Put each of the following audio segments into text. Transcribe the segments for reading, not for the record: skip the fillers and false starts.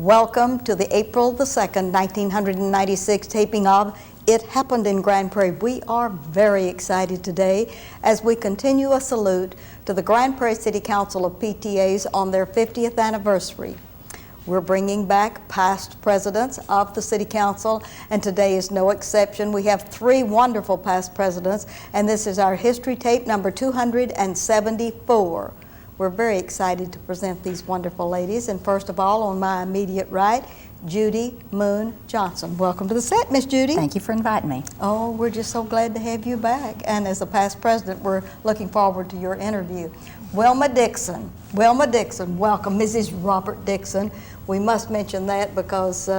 Welcome to the April the 2nd, 1996 taping of It Happened in Grand Prairie. We are very excited today as we continue a salute to the Grand Prairie City Council of PTAs on their 50th anniversary. We're bringing back past presidents of the City Council, and today is no exception. We have three wonderful past presidents, and this is our history tape number 274. We're very excited to present these wonderful ladies, and first of all, on my immediate right, Judy Moon Johnson. Welcome to the set, Miss Judy. Thank you for inviting me. Oh, we're just so glad to have you back, and as a past president, we're looking forward to your interview. Wilma Dixon, welcome. Mrs. Robert Dixon. We must mention that because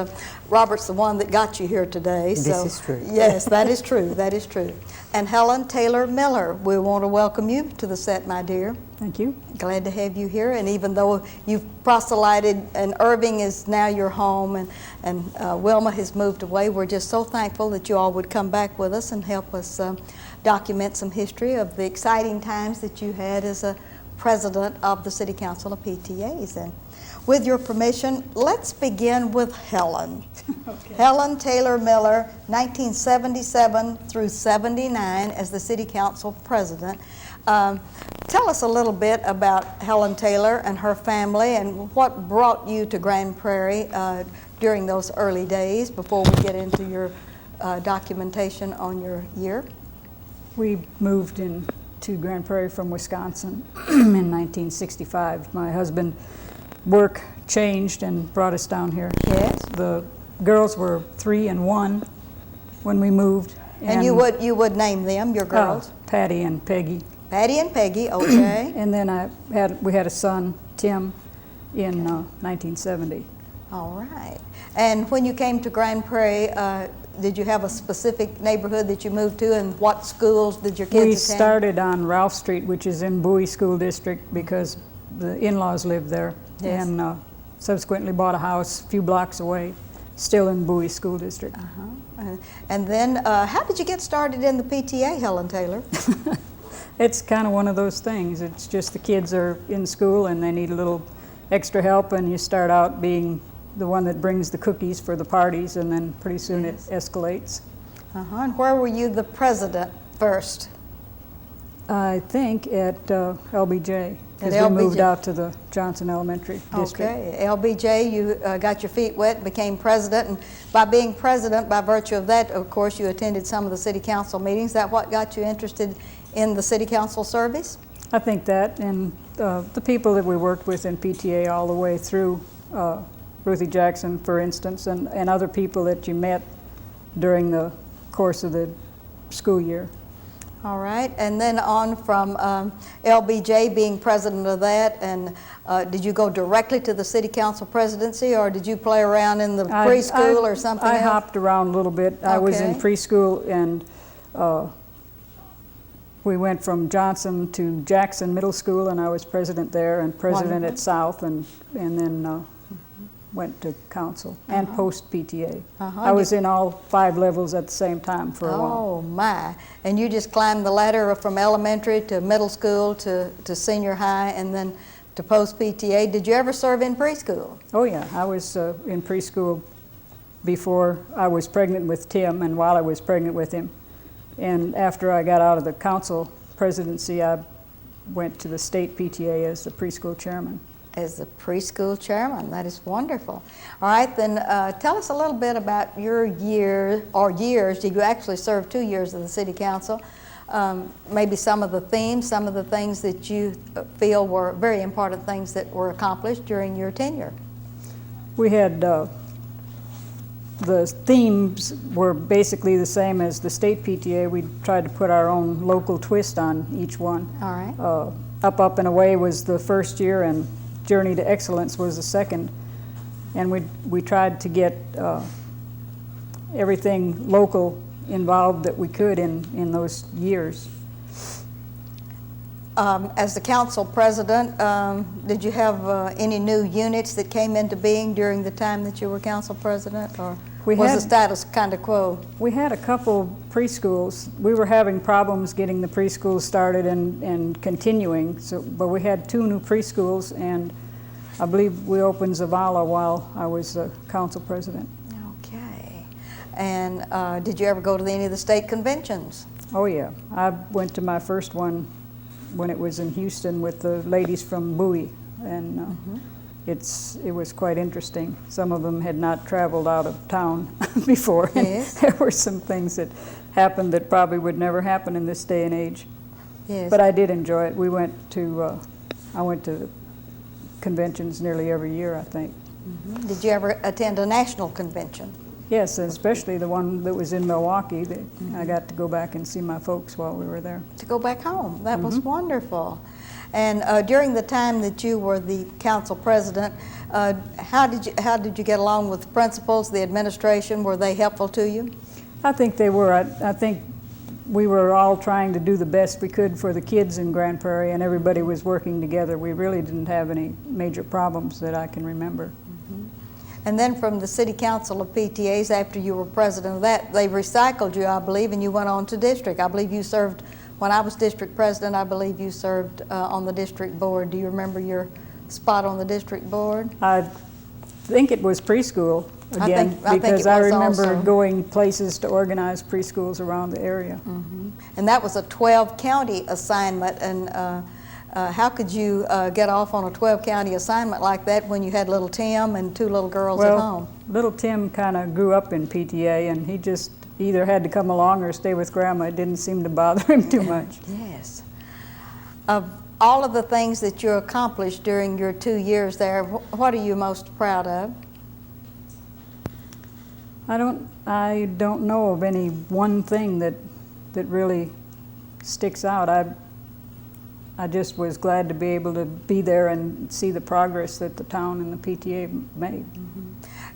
Robert's the one that got you here today. This is true. Yes, that is true, that is true. And Helen Taylor Miller, we want to welcome you to the set, my dear. Thank you. Glad to have you here, and even though you've proselyted and Irving is now your home and Wilma has moved away, we're just so thankful that you all would come back with us and help us document some history of the exciting times that you had as a president of the City Council of PTAs. And with your permission, let's begin with Helen. Okay. Helen Taylor Miller, 1977 through 79 as the City Council President. Tell us a little bit about Helen Taylor and her family and what brought you to Grand Prairie during those early days before we get into your documentation on your year. We moved to Grand Prairie from Wisconsin in 1965. My husband work changed and brought us down here. Yes. The girls were 3 and 1 when we moved. And you would name them, your girls? Patty and Peggy. Patty and Peggy, okay. And then we had a son, Tim, in 1970. All right. And when you came to Grand Prairie, did you have a specific neighborhood that you moved to, and what schools did your kids attend? We started on Ralph Street, which is in Bowie School District, because the in-laws lived there. Yes. And subsequently bought a house a few blocks away, still in Bowie School District. And then, how did you get started in the PTA, Helen Taylor? It's kind of one of those things. It's just the kids are in school and they need a little extra help, and you start out being the one that brings the cookies for the parties, and then pretty soon it escalates. And where were you the president first? I think at LBJ, because At we moved LBJ. out to the Johnson Elementary District. Okay, LBJ, you got your feet wet, became president, and by being president, by virtue of that, of course, you attended some of the city council meetings. Is that what got you interested in the city council service? I think that, and the people that we worked with in PTA all the way through, Ruthie Jackson, for instance, and other people that you met during the course of the school year. All right, and then on from LBJ, being president of that, and did you go directly to the city council presidency, or did you play around in the preschool or something else? I hopped around a little bit. I was in preschool, and we went from Johnson to Jackson Middle School, and I was president there and president at South, and then went to council and post PTA. I was in all 5 levels at the same time for a while. Oh my, and you just climbed the ladder from elementary to middle school to senior high and then to post PTA. Did you ever serve in preschool? Oh yeah, I was in preschool before I was pregnant with Tim and while I was pregnant with him. And after I got out of the council presidency, I went to the state PTA as the preschool chairman. As the preschool chairman, that is wonderful. All right, then tell us a little bit about your year, or years. You actually served 2 years of the city council. Maybe some of the themes, some of the things that you feel were very important things that were accomplished during your tenure. We had, the themes were basically the same as the state PTA. We tried to put our own local twist on each one. All right. Up, Up, and Away was the first year, and Journey to Excellence was the second. And we tried to get everything local involved that we could in those years. As the council president, did you have any new units that came into being during the time that you were council president, or was the status kind of quo? We had a couple preschools. We were having problems getting the preschools started and continuing, but we had 2 new preschools, and I believe we opened Zavala while I was council president. Okay. And did you ever go to any of the state conventions? Oh yeah, I went to my first one when it was in Houston with the ladies from Bowie, and it was quite interesting. Some of them had not traveled out of town before, and Yes. there were some things that happened that probably would never happen in this day and age. Yes. But I did enjoy it. I went to conventions nearly every year, I think. Did you ever attend a national convention? Yes, especially the one that was in Milwaukee. I got to go back and see my folks while we were there. To go back home. That was wonderful. And during the time that you were the council president, how did you get along with the principals, the administration? Were they helpful to you? I think they were. I think we were all trying to do the best we could for the kids in Grand Prairie, and everybody was working together. We really didn't have any major problems that I can remember. And then from the City Council of PTAs, after you were president of that, they recycled you, I believe, and you went on to district. I believe you served, when I was district president, I believe you served on the district board. Do you remember your spot on the district board? I think it was preschool again, I think because it I was remember also. going places to organize preschools around the area. And that was a 12-county assignment, and how could you get off on a 12-county assignment like that when you had little Tim and two little girls at home? Little Tim kind of grew up in PTA, and he just either had to come along or stay with Grandma. It didn't seem to bother him too much. Yes. Of all of the things that you accomplished during your 2 years there, what are you most proud of? I don't know of any one thing that really sticks out. I just was glad to be able to be there and see the progress that the town and the PTA made.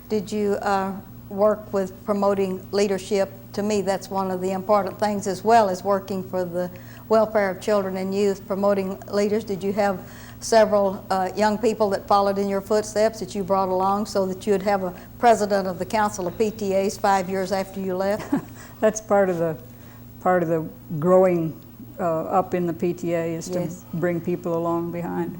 Did you work with promoting leadership? To me, that's one of the important things, as well as working for the welfare of children and youth, promoting leaders. Did you have several young people that followed in your footsteps that you brought along so that you'd have a president of the Council of PTAs 5 years after you left? That's part of the growing up in the PTA is to bring people along behind.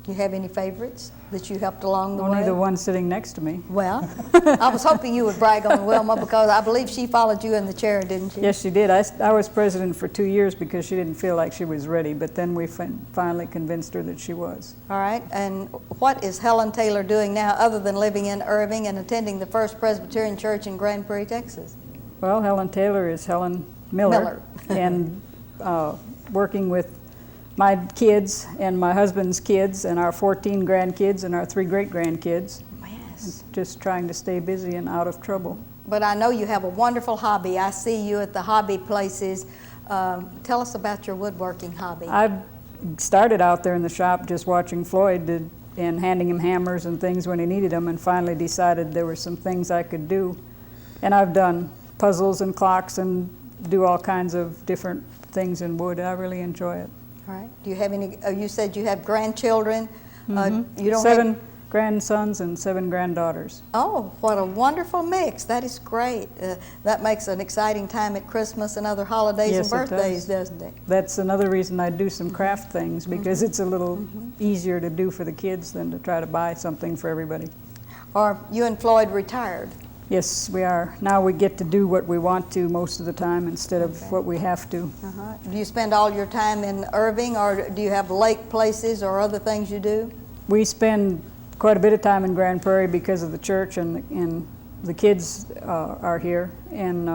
Do you have any favorites that you helped along the way? Only the one sitting next to me. Well, I was hoping you would brag on Wilma, because I believe she followed you in the chair, didn't she? Yes, she did. I was president for 2 years because she didn't feel like she was ready, but then we finally convinced her that she was. All right, and what is Helen Taylor doing now other than living in Irving and attending the First Presbyterian Church in Grand Prairie, Texas? Well, Helen Taylor is Helen Miller. And working with my kids and my husband's kids and our 14 grandkids and our 3 great-grandkids. Yes. Just trying to stay busy and out of trouble. But I know you have a wonderful hobby. I see you at the hobby places. Tell us about your woodworking hobby. I started out there in the shop just watching Floyd and handing him hammers and things when he needed them, and finally decided there were some things I could do. And I've done puzzles and clocks and do all kinds of different things in wood. I really enjoy it. All right. Do you have any, you said you have grandchildren. You don't 7 grandsons and 7 granddaughters. Oh, what a wonderful mix. That is great. That makes an exciting time at Christmas and other holidays Yes, and it birthdays, does. doesn't it? That's another reason I do some craft things, because it's a little easier to do for the kids than to try to buy something for everybody. Are you and Floyd retired? Yes, we are. Now we get to do what we want to most of the time instead of what we have to. Do you spend all your time in Irving, or do you have lake places or other things you do? We spend quite a bit of time in Grand Prairie because of the church, and the kids are here. And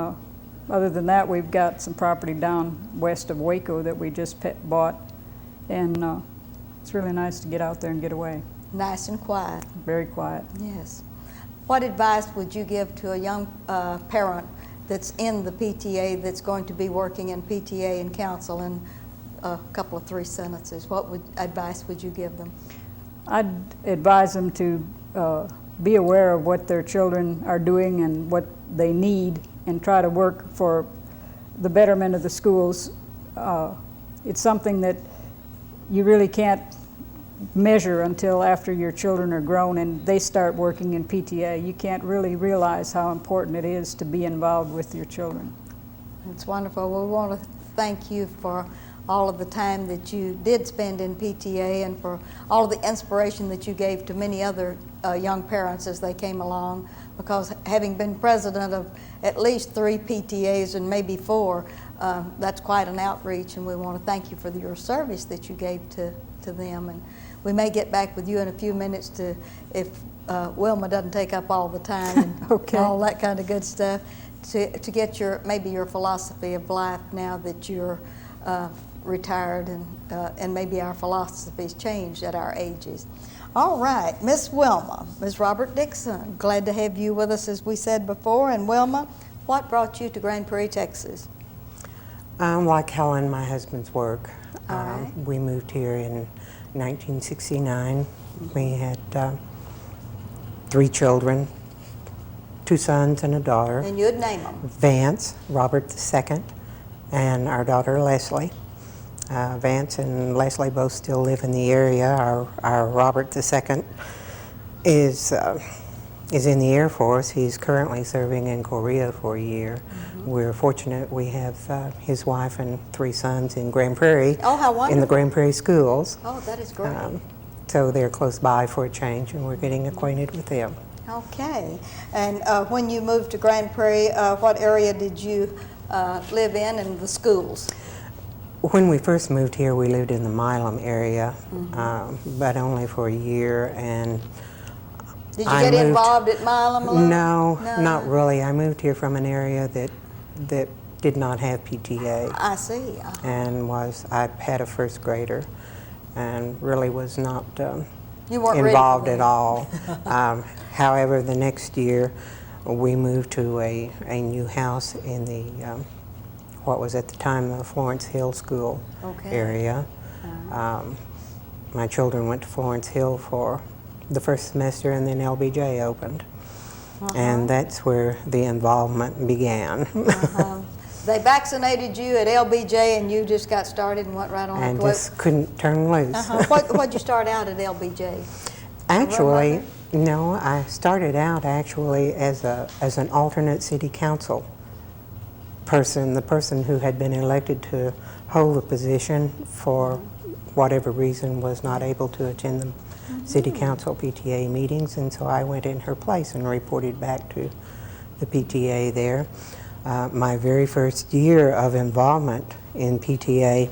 other than that, we've got some property down west of Waco that we just bought. And it's really nice to get out there and get away. Nice and quiet. Very quiet. Yes. What advice would you give to a young parent that's in the PTA, that's going to be working in PTA and council, in a couple of 3 sentences? What advice would you give them? I'd advise them to be aware of what their children are doing and what they need, and try to work for the betterment of the schools. It's something that you really can't measure until after your children are grown and they start working in PTA. You can't really realize how important it is to be involved with your children. It's wonderful. We want to thank you for all of the time that you did spend in PTA and for all of the inspiration that you gave to many other young parents as they came along, because having been president of at least 3 PTAs and maybe 4, that's quite an outreach, and we want to thank you for your service that you gave to them. And we may get back with you in a few minutes to, if Wilma doesn't take up all the time and Okay. all that kind of good stuff, to get maybe your philosophy of life now that you're retired, and maybe our philosophies changed at our ages. All right, Miss Wilma, Ms. Robert Dixon, glad to have you with us as we said before. And Wilma, what brought you to Grand Prairie, Texas? Like Helen, my husband's work. All right. We moved here in 1969. We had 3 children, 2 sons and a daughter. And you'd name them. Vance, Robert II, and our daughter Leslie. Vance and Leslie both still live in the area. Our Robert II is in the Air Force. He's currently serving in Korea for a year. We're fortunate we have his wife and 3 sons in Grand Prairie. Oh, how wonderful. In the Grand Prairie schools. Oh, that is great. So they're close by for a change, and we're getting acquainted with them. Okay. And when you moved to Grand Prairie, what area did you live in and the schools? When we first moved here, we lived in the Milam area, but only for a year. And Did you get involved at Milam a lot? No, not really. I moved here from an area that did not have PTA. I see. And I had a first grader, and really was not You weren't ready involved for at that. all. However, the next year, we moved to a new house in the what was at the time the Florence Hill School area. My children went to Florence Hill for the first semester, and then LBJ opened. And that's where the involvement began. They vaccinated you at LBJ, and you just got started and went right on. And just couldn't turn loose. What'd you start out at LBJ? Actually, no, I started out actually as an alternate city council person, the person who had been elected to hold the position for whatever reason was not able to attend the city council PTA meetings, and so I went in her place and reported back to the PTA there. My very first year of involvement in PTA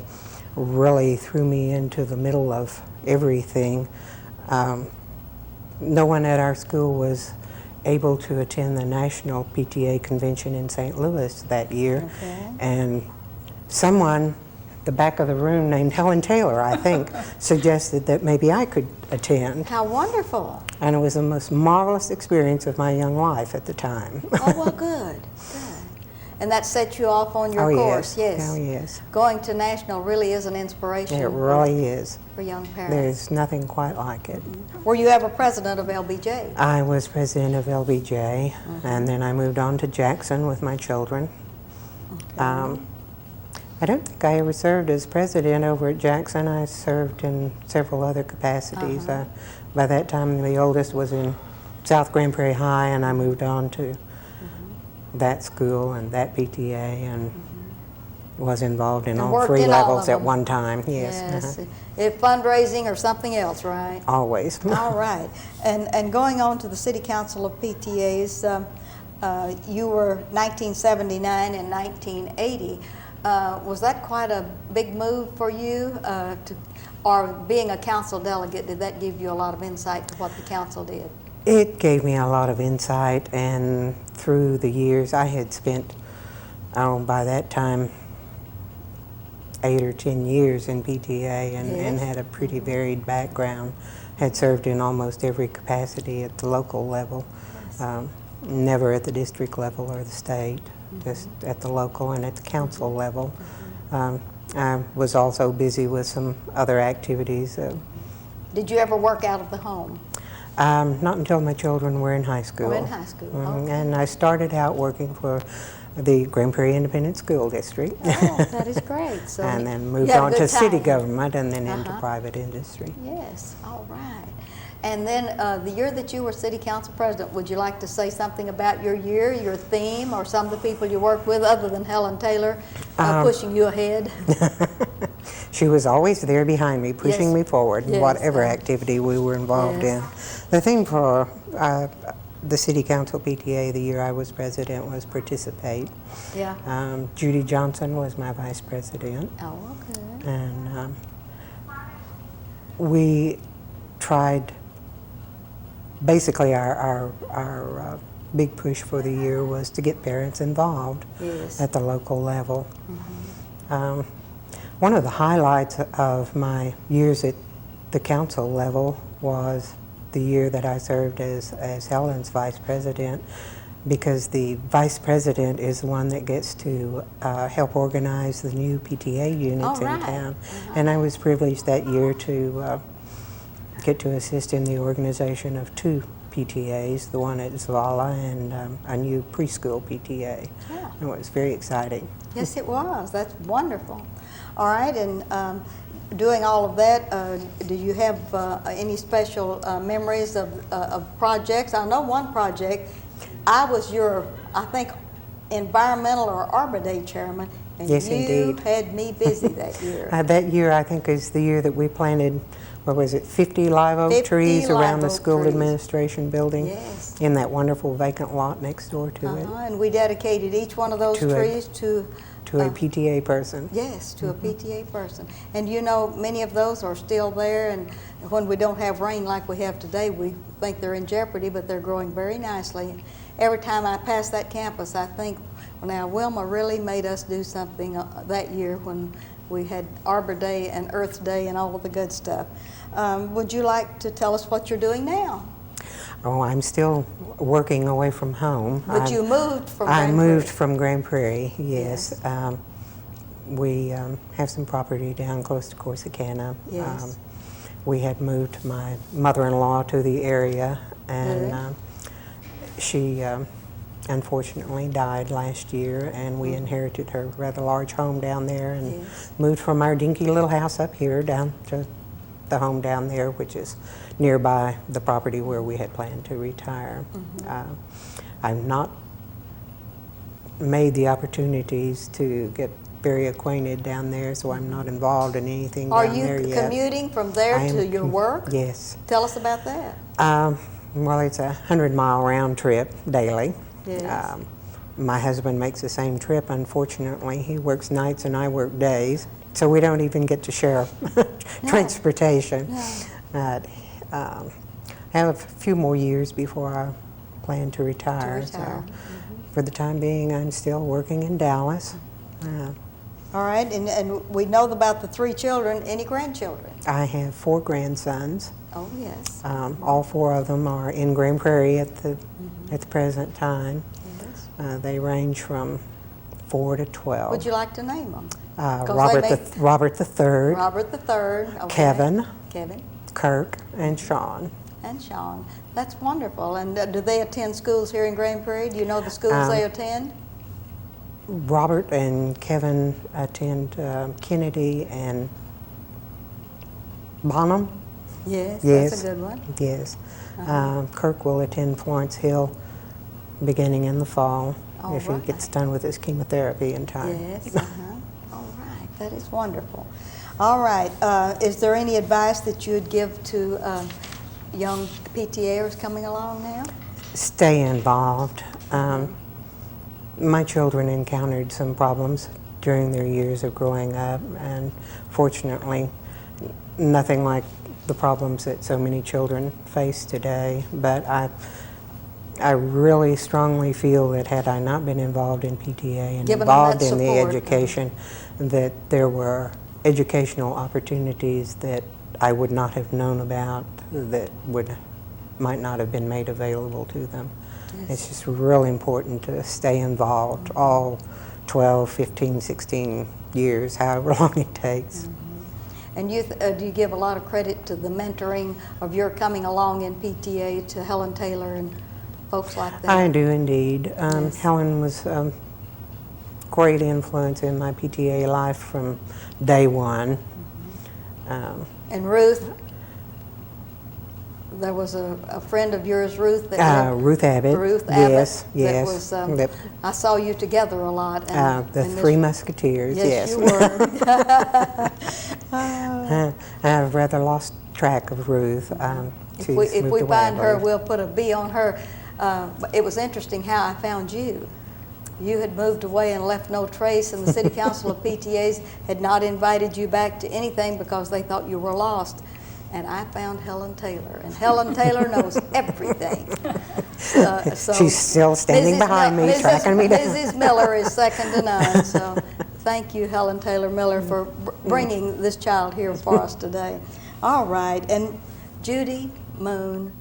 really threw me into the middle of everything. No one at our school was able to attend the National PTA Convention in St. Louis that year. And someone, the back of the room named Helen Taylor, I think, suggested that maybe I could attend. How wonderful. And it was the most marvelous experience of my young life at the time. Oh, well, good. And that set you off on your course, yes. Oh, yes. Going to National really is an inspiration. It really is. For young parents. There's nothing quite like it. Were you ever president of LBJ? I was president of LBJ, and then I moved on to Jackson with my children. I don't think I ever served as president over at Jackson. I served in several other capacities. By that time, the oldest was in South Grand Prairie High, and I moved on to that school and that PTA, and was involved in all 3 levels at one time. Yes. If fundraising or something else, right? Always. All right. And going on to the City Council of PTAs, you were 1979 and 1980. Was that quite a big move for you? Or being a council delegate, did that give you a lot of insight to what the council did? It gave me a lot of insight, and through the years I had spent, by that time, 8 or 10 years in PTA, and had a pretty varied background. Had served in almost every capacity at the local level, never at the district level or the state, just at the local and at the council level. I was also busy with some other activities. Did you ever work out of the home? Not until my children were in high school. Oh, in high school, okay. And I started out working for the Grand Prairie Independent School District. Oh, that is great. So and then moved on to city government, and then into private industry. Yes, all right. And then the year that you were city council president, would you like to say something about your year, your theme, or some of the people you worked with other than Helen Taylor pushing you ahead? She was always there behind me, pushing Yes. me forward in Yes, whatever activity we were involved yes. in. The thing for the City Council PTA the year I was president was participate. Yeah. Judy Johnson was my vice president, Oh, okay. and we tried, basically our big push for the year was to get parents involved Yes. at the local level. One of the highlights of my years at the council level was the year that I served as Helen's vice president, because the vice president is the one that gets to help organize the new PTA units Oh, in right. town. And I was privileged that year to get to assist in the organization of 2 PTAs, the one at Zavala and a new preschool PTA. Yeah. It was very exciting. Yes, it was. That's wonderful. All right, and doing all of that, do you have any special memories of projects? I know one project, I was your, I think, environmental or Arbor Day chairman, and Yes, you indeed. had me busy that year. That year, I think, is the year that we planted, what was it, 50 live oak 50 trees around the live oak school trees. administration building Yes. in that wonderful vacant lot next door to it, And we dedicated each one of those To a- trees to to a PTA person. yes, to a PTA person. And you know, many of those are still there, and when we don't have rain like we have today, we think they're in jeopardy, but they're growing very nicely. Every time I pass that campus, I think, well, now Wilma really made us do something that year when we had Arbor Day and Earth Day and all of the good stuff. Would you like to tell us what you're doing now? Oh, I'm still working away from home. But you moved from I Grand moved Prairie. from Grand Prairie, yes. Yes. We have some property down close to Corsicana. Yes. We had moved my mother-in-law to the area, and Good. she unfortunately died last year, and we inherited her rather large home down there and Yes. moved from our dinky little house up here down to the home down there, which is nearby the property where we had planned to retire. I've not made the opportunities to get very acquainted down there, so I'm not involved in anything Are down you there yet. commuting from there I am to your work? Yes. Tell us about that. Well, it's a 100-mile round trip daily. Yes. My husband makes the same trip. Unfortunately, he works nights and I work days, so we don't even get to share transportation. No. But, I have a few more years before I plan to retire. retire. So for the time being, I'm still working in Dallas. All right, and we know about the 3 children. Any grandchildren? I have 4 grandsons. Oh, yes. All 4 of them are in Grand Prairie at the present time. Yes. They range from 4 to 12. Would you like to name them? 'Cause they Robert make- III, Robert III. Okay. Kevin, Kevin. Kirk, and Sean. And Sean. That's wonderful. And do they attend schools here in Grand Prairie? Do you know the schools they attend? Robert and Kevin attend Kennedy and Bonham. Yes, Yes. that's a good one. Yes. Kirk will attend Florence Hill beginning in the fall All if he right. gets done with his chemotherapy in time. Yes, all right, that is wonderful. All right, is there any advice that you would give to young PTAers coming along now? Stay involved. My children encountered some problems during their years of growing up, and fortunately, nothing like the problems that so many children face today. But I really strongly feel that had I not been involved in PTA and Given them that involved in the support. education, that there were educational opportunities that I would not have known about that might not have been made available to them. It's just really important to stay involved all 12, 15, 16 years, however long it takes. And do you give a lot of credit to the mentoring of your coming along in PTA to Helen Taylor and folks like that? I do indeed. Yes. Helen was a great influence in my PTA life from day one. And Ruth, there was a friend of yours, Ruth. That Ruth Abbott. Ruth Abbott. Yes, That yes. was, Yep. I saw you together a lot. The Three Musketeers, yes. yes. You were. I've rather lost track of Ruth. If She's we moved away, find I her, believe. we'll put a B on her. It was interesting how I found you. You had moved away and left no trace, and the City Council of PTAs had not invited you back to anything because they thought you were lost. And I found Helen Taylor, and Helen Taylor knows everything. So She's still standing behind me, tracking me down. Mrs. Miller is second to none, so thank you, Helen Taylor Miller, for bringing this child here for us today. All right, and Judy Moon,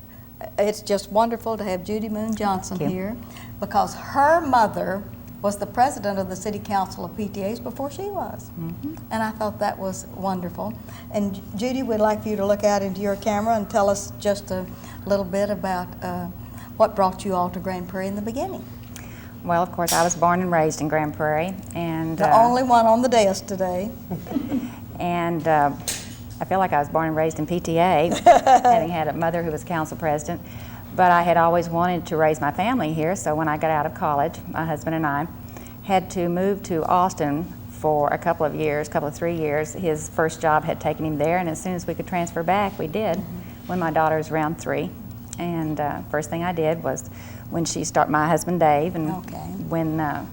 it's just wonderful to have Judy Moon Johnson here, because her mother was the president of the City Council of PTAs before she was. And I thought that was wonderful. And Judy, we'd like for you to look out into your camera and tell us just a little bit about what brought you all to Grand Prairie in the beginning. Well, of course, I was born and raised in Grand Prairie, and The only one on the dais today. and I feel like I was born and raised in PTA, having had a mother who was council president. But I had always wanted to raise my family here, so when I got out of college, my husband and I had to move to Austin for a couple of 3 years. His first job had taken him there, and as soon as we could transfer back, we did, when my daughter was around 3. And first thing I did was when she started, my husband Dave, and when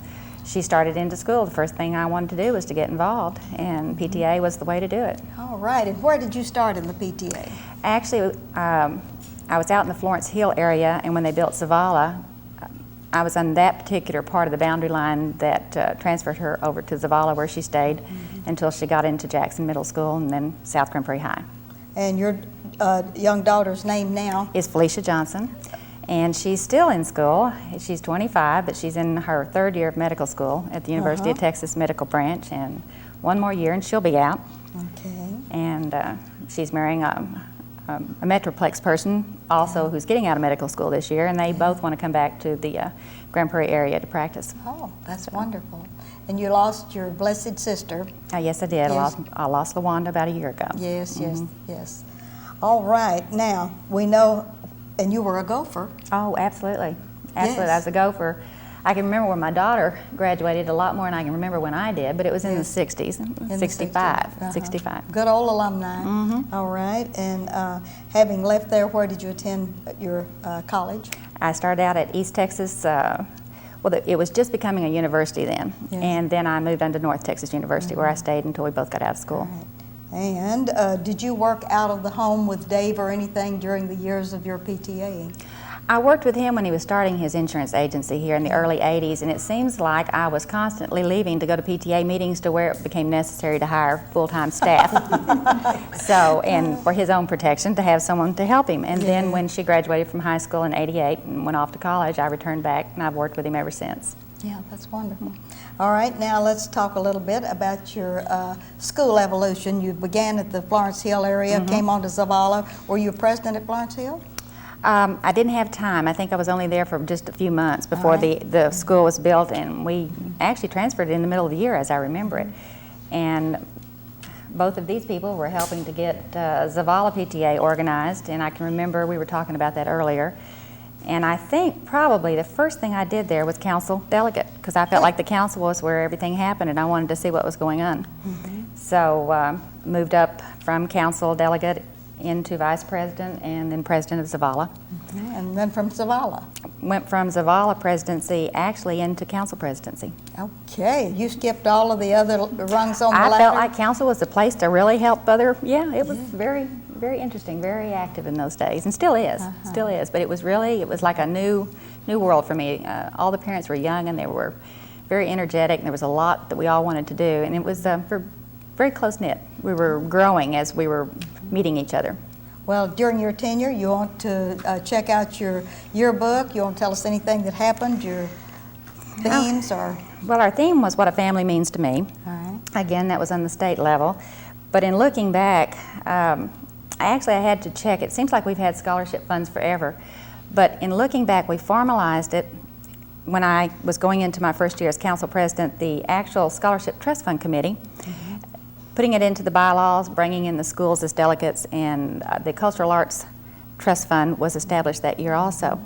she started into school, the first thing I wanted to do was to get involved, and PTA was the way to do it. All right, and where did you start in the PTA? Actually, I was out in the Florence Hill area, and when they built Zavala, I was on that particular part of the boundary line that transferred her over to Zavala, where she stayed until she got into Jackson Middle School and then South Grand Prairie High. And your young daughter's name now? Is Felicia Johnson, and she's still in school. She's 25, but she's in her 3rd year of medical school at the University of Texas Medical Branch, and 1 more year and she'll be out. Okay. And she's marrying a Metroplex person also who's getting out of medical school this year, and they both want to come back to the Grand Prairie area to practice. Oh, that's wonderful. And you lost your blessed sister. Yes, I did. Yes. I lost LaWanda about a year ago. Yes, yes. All right, now, we know, and you were a gopher. Oh, absolutely. Absolutely. Yes. I was a gopher. I can remember when my daughter graduated a lot more than I can remember when I did, but it was in the 60s, In 65, the 60s. 65. Good old alumni. All right, and having left there, where did you attend your college? I started out at East Texas. It was just becoming a university then, and then I moved on to North Texas University, where I stayed until we both got out of school. Right. And did you work out of the home with Dave or anything during the years of your PTA? I worked with him when he was starting his insurance agency here in the early 80s, and it seems like I was constantly leaving to go to PTA meetings to where it became necessary to hire full-time staff. So, and for his own protection, to have someone to help him. And then when she graduated from high school in '88 and went off to college, I returned back, and I've worked with him ever since. Yeah, that's wonderful. All right, now let's talk a little bit about your school evolution. You began at the Florence Hill area, came on to Zavala. Were you president at Florence Hill? I didn't have time. I think I was only there for just a few months before the school was built, and we actually transferred in the middle of the year, as I remember it. And both of these people were helping to get Zavala PTA organized, and I can remember we were talking about that earlier. And I think probably the first thing I did there was council delegate, because I felt like the council was where everything happened, and I wanted to see what was going on. So moved up from council delegate into vice president and then president of Zavala. And then from Zavala. Went from Zavala presidency actually into council presidency. Okay, you skipped all of the other rungs on the ladder? I felt like council was the place to really help other, it was very, very interesting, very active in those days, and still is, but it was like a new world for me. All the parents were young and they were very energetic, and there was a lot that we all wanted to do, and it was very close-knit. We were growing as we were meeting each other. Well, during your tenure, you want to check out your yearbook? You want to tell us anything that happened, your themes, or? Well, our theme was what a family means to me. All right. Again, that was on the state level. But in looking back, I had to check. It seems like we've had scholarship funds forever. But in looking back, we formalized it when I was going into my first year as council president, the actual Scholarship Trust Fund Committee, putting it into the bylaws, bringing in the schools as delegates, and the cultural arts trust fund was established that year also.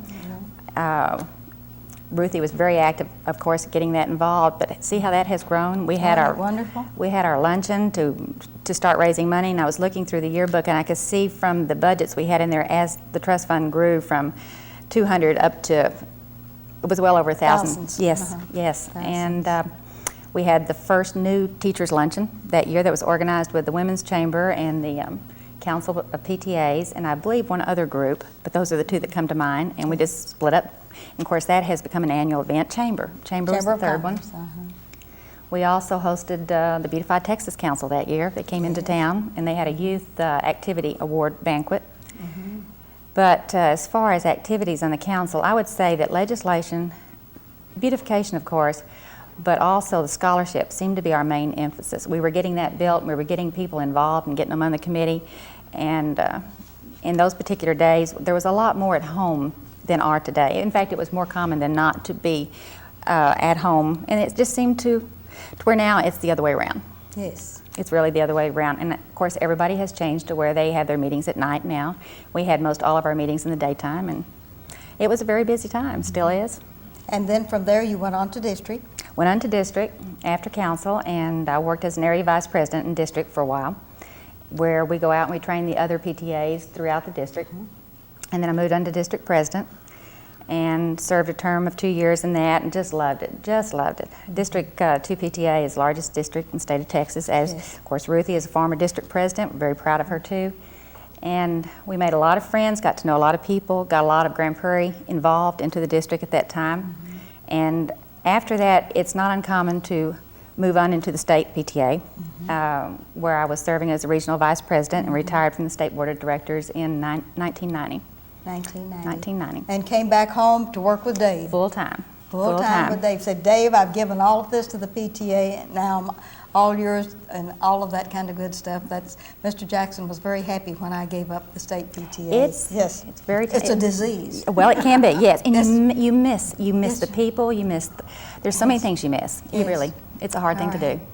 Ruthie was very active, of course, getting that involved, but see how that has grown? We had Wonderful. we had our luncheon to start raising money, and I was looking through the yearbook, and I could see from the budgets we had in there as the trust fund grew from 200 up to, it was well over 1,000. Thousands. Yes, Uh-huh. yes. Thousands. And we had the first new teachers luncheon that year that was organized with the Women's Chamber and the Council of PTAs, and I believe one other group, but those are the two that come to mind, and we just split up. And of course, that has become an annual event. Chamber was the of third one. Commerce, uh-huh. We also hosted the Beautified Texas Council that year. They came into town, and they had a youth activity award banquet. But as far as activities on the council, I would say that legislation, beautification of course, but also the scholarship seemed to be our main emphasis. We were getting that built, and we were getting people involved and getting them on the committee, and in those particular days, there was a lot more at home than are today. In fact, it was more common than not to be at home, and it just seemed to where now it's the other way around. Yes. It's really the other way around, and of course everybody has changed to where they have their meetings at night now. We had most all of our meetings in the daytime, and it was a very busy time, still is. And then from there you went on to district. Went on to district after council, and I worked as an area vice president in district for a while, where we go out and we train the other PTAs throughout the district. And then I moved on to district president and served a term of 2 years in that, and just loved it, just loved it. District 2 PTA is the largest district in the state of Texas, as Yes. of course Ruthie is a former district president. We're very proud of her too. And we made a lot of friends, got to know a lot of people, got a lot of Grand Prairie involved into the district at that time. And after that, it's not uncommon to move on into the state PTA, where I was serving as a regional vice president and retired from the state board of directors in 1990. 1990. And came back home to work with Dave. Full time. Full time with Dave. Said, Dave, I've given all of this to the PTA, and now I'm all yours, and all of that kind of good stuff. That's Mr. Jackson was very happy when I gave up the state PTA. It's very. It's a disease. Well, it can be, yes, and Yes. you miss Yes. the people. You miss. There's so many things you miss. You Yes. really. It's a hard thing to All right. do.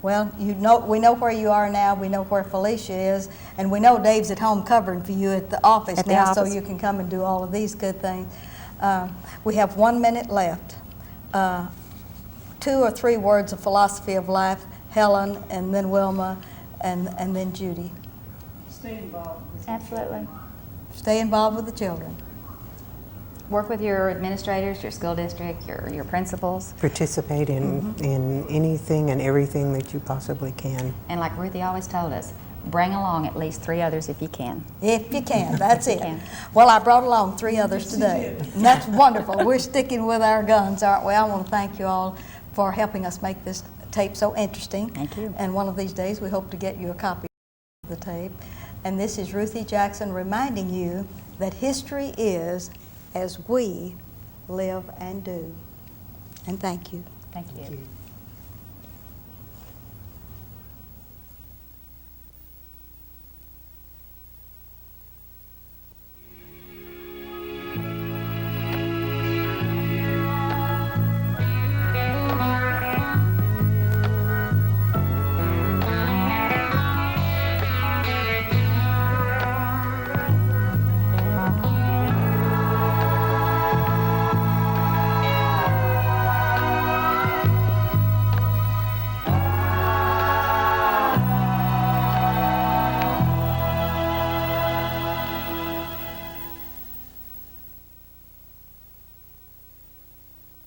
Well, we know where you are now, we know where Felicia is, and we know Dave's at home covering for you at the office At the now, so office. you can come and do all of these good things. We have 1 minute left. 2 or 3 words of philosophy of life, Helen, and then Wilma, and then Judy. Stay involved. Absolutely. Stay involved with the children. Work with your administrators, your school district, your principals, Participate in anything and everything that you possibly can. and like Ruthie always told us, bring along at least 3 others if you can. If you can, that's If it. you can. Well, I brought along 3 others today. And that's wonderful. We're sticking with our guns, aren't we? I want to thank you all for helping us make this tape so interesting. Thank you. And one of these days, we hope to get you a copy of the tape. And this is Ruthie Jackson reminding you that history is as we live and do. And thank you. Thank you.